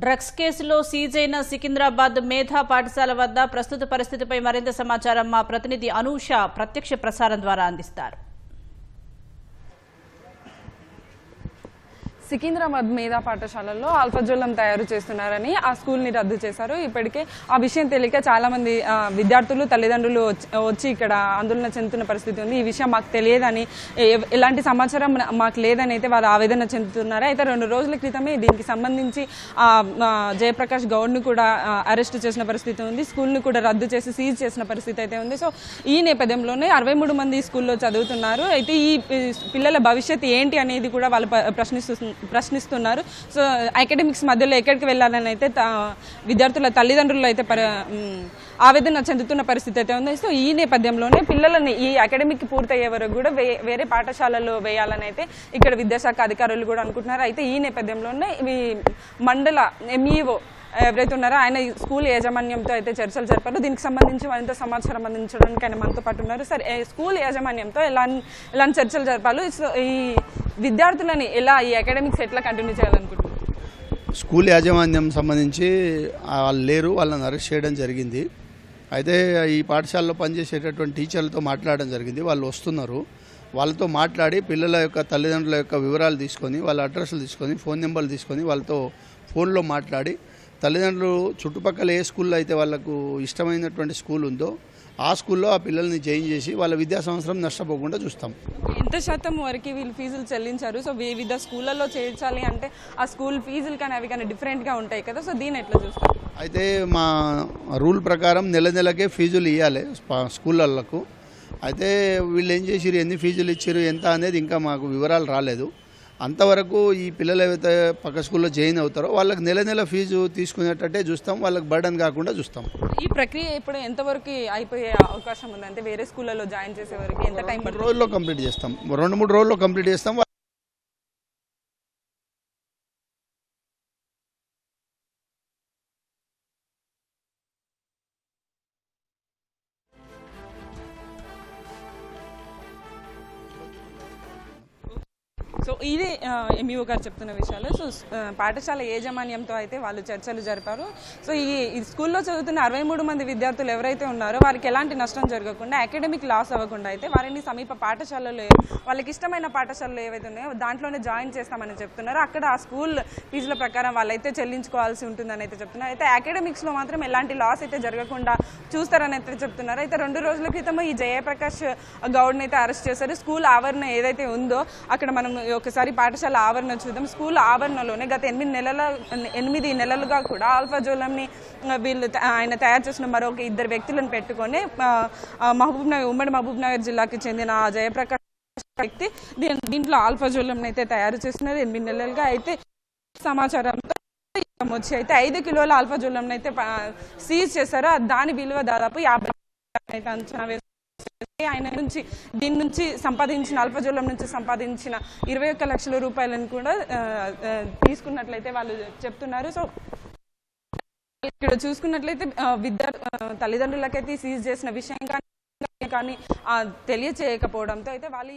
Drugs కేసులో seize అయిన సికింద్రాబాద్ మేధా పాఠశాల వద్ద ప్రస్తుత పరిస్థితిపై మరింత సమాచారం మా ప్రతినిధి అనూష ప్రత్యక్ష ప్రసారం ద్వారా అందిస్తారు. సికింద్రాబాద్ మేధా పాఠశాలలో ఆల్ఫాజోలం తయారు చేస్తున్నారని ఆ స్కూల్ని రద్దు చేశారు. ఇప్పటికే ఆ విషయం తెలియక చాలా మంది విద్యార్థులు తల్లిదండ్రులు వచ్చి ఇక్కడ ఆందోళన చెందుతున్న పరిస్థితి ఉంది. ఈ విషయం మాకు తెలియదని, ఎలాంటి సమాచారం మాకు లేదని అయితే వాళ్ళు ఆవేదన చెందుతున్నారు. అయితే 2 రోజుల క్రితమే దీనికి సంబంధించి జయప్రకాష్ గౌడ్ని కూడా అరెస్ట్ చేసిన పరిస్థితి ఉంది. స్కూల్ని కూడా రద్దు చేసి సీజ్ చేసిన పరిస్థితి అయితే ఉంది. సో ఈ నేపథ్యంలోనే 63 మంది స్కూల్లో చదువుతున్నారు. అయితే ఈ పిల్లల భవిష్యత్తు ఏంటి అనేది కూడా వాళ్ళు ప్రశ్నిస్తున్నారు. సో అకాడమిక్స్ మధ్యలో ఎక్కడికి వెళ్ళాలని అయితే విద్యార్థుల తల్లిదండ్రులు అయితే ఆవేదన చెందుతున్న పరిస్థితి అయితే ఉంది. సో ఈ నేపథ్యంలోనే పిల్లలని ఈ అకాడమిక్ పూర్తయ్యే వరకు కూడా వేరే పాఠశాలలో వేయాలని అయితే ఇక్కడ విద్యాశాఖ అధికారులు కూడా అనుకుంటున్నారు. అయితే ఈ నేపథ్యంలోనే మండల ఎంఈఓ ఎవరైతే ఉన్నారో ఆయన స్కూల్ యాజమాన్యంతో అయితే చర్చలు జరిపారు. దీనికి సంబంధించి మరింత సమాచారం అందించడానికి ఆయన మనతో పాటు ఉన్నారు. సరే, స్కూల్ యాజమాన్యంతో ఎలాంటి చర్చలు జరపాలి, ఈ విద్యార్థులని ఈ అకాడమిక్స్ ఎట్లా కంటిన్యూ చేయాలనుకుంటున్నారు? స్కూల్ యాజమాన్యం సంబంధించి వాళ్ళు లేరు, వాళ్ళని అరెస్ట్ చేయడం జరిగింది. అయితే ఈ పాఠశాలలో పనిచేసేటటువంటి టీచర్లతో మాట్లాడడం జరిగింది. వాళ్ళు వస్తున్నారు. వాళ్ళతో మాట్లాడి పిల్లల యొక్క తల్లిదండ్రుల యొక్క వివరాలు తీసుకొని, వాళ్ళ అడ్రస్లు తీసుకొని, ఫోన్ నెంబర్లు తీసుకొని వాళ్ళతో ఫోన్లో మాట్లాడి తల్లిదండ్రులు చుట్టుపక్కల ఏ స్కూల్లో అయితే వాళ్ళకు ఇష్టమైనటువంటి స్కూల్ ఉందో ఆ స్కూల్లో ఆ పిల్లల్ని జాయిన్ చేసి వాళ్ళ విద్యా సంవత్సరం నష్టపోకుండా చూస్తాం. ఎంత శాతం వరకు వీళ్ళు ఫీజులు చెల్లించారు? సో వివిధ స్కూళ్ళల్లో చేర్చాలి అంటే ఆ స్కూల్ ఫీజులు కానీ అవి కానీ డిఫరెంట్గా ఉంటాయి కదా, సో దీన్ని ఎట్లా చూస్తారు? అయితే మా రూల్ ప్రకారం నెలకే ఫీజులు ఇవ్వాలి స్కూళ్ళకు. అయితే వీళ్ళు ఏం చేసిరు, ఎన్ని ఫీజులు ఇచ్చారు, ఎంత అనేది ఇంకా మాకు వివరాలు రాలేదు. అంతవరకు ఈ పిల్లలు ఏవైతే పక్క స్కూల్లో జాయిన్ అవుతారో వాళ్ళకి నెల ఫీజు తీసుకునేటట్టే చూస్తాం, వాళ్ళకి బర్డన్ కాకుండా చూస్తాం. ఈ ప్రక్రియ ఇప్పుడు ఎంతవరకు అయిపోయే అవకాశం ఉంది? అంటే వేరే స్కూళ్ళలో జాయిన్ చేసే వరకు ఎంత టైం? 2 రోజుల్లో కంప్లీట్ చేస్తాం, 2-3 రోజుల్లో కంప్లీట్ చేస్తాం. సో ఇదే ఎంఈఓ గారు చెప్తున్న విషయాలు. సో పాఠశాల యాజమాన్యంతో అయితే వాళ్ళు చర్చలు జరిపారు. సో ఈ స్కూల్లో చదువుతున్న 63 మంది విద్యార్థులు ఎవరైతే ఉన్నారో వారికి ఎలాంటి నష్టం జరగకుండా, అకాడమిక్ లాస్ అవ్వకుండా అయితే వారిని సమీప పాఠశాలలో వాళ్ళకి ఇష్టమైన పాఠశాలలు ఏవైతే ఉన్నాయో దాంట్లోనే జాయిన్ చేస్తామని చెప్తున్నారు. అక్కడ ఆ స్కూల్ ఫీజుల ప్రకారం వాళ్ళైతే చెల్లించుకోవాల్సి ఉంటుందని అయితే చెప్తున్నారు. అయితే అకాడమిక్స్లో మాత్రం ఎలాంటి లాస్ అయితే జరగకుండా చూస్తారని అయితే చెప్తున్నారు. అయితే 2 రోజుల క్రితం ఈ జయప్రకాష్ గౌడ్ని అయితే అరెస్ట్ చేశారు. స్కూల్ ఆవరణ ఏదైతే ఉందో అక్కడ మనం ఒకసారి పాఠశాల ఆవరణ చూద్దాం. స్కూల్ ఆవరణలోనే గత 8 నెలలుగా కూడా ఆల్ఫాజోలంని ఆయన తయారు చేసిన మరొక 2 వ్యక్తులను పెట్టుకొని ఉమ్మడి మహబూబ్ నగర్ జిల్లాకి చెందిన జయప్రకాష్ వ్యక్తి దీంట్లో ఆల్ఫాజోలంని అయితే తయారు చేస్తున్నారు 8 నెలలుగా. అయితే సమాచారంతో వచ్చి అయితే 5 కిలోల ఆల్ఫాజోలంని అయితే సీజ్ చేశారు. దాని విలువ దాదాపు 50 అయితే అంచనా వేస్తారు. ఆయన నుంచి దీని నుంచి సంపాదించిన ఆల్ఫాజోలం నుంచి సంపాదించిన 21 లక్షల రూపాయలను కూడా తీసుకున్నట్లయితే వాళ్ళు చెప్తున్నారు. సో ఇక్కడ చూసుకున్నట్లయితే తల్లిదండ్రులకైతే సీజ్ చేసిన విషయం కానీ తెలియచేయకపోవడంతో అయితే వాళ్ళు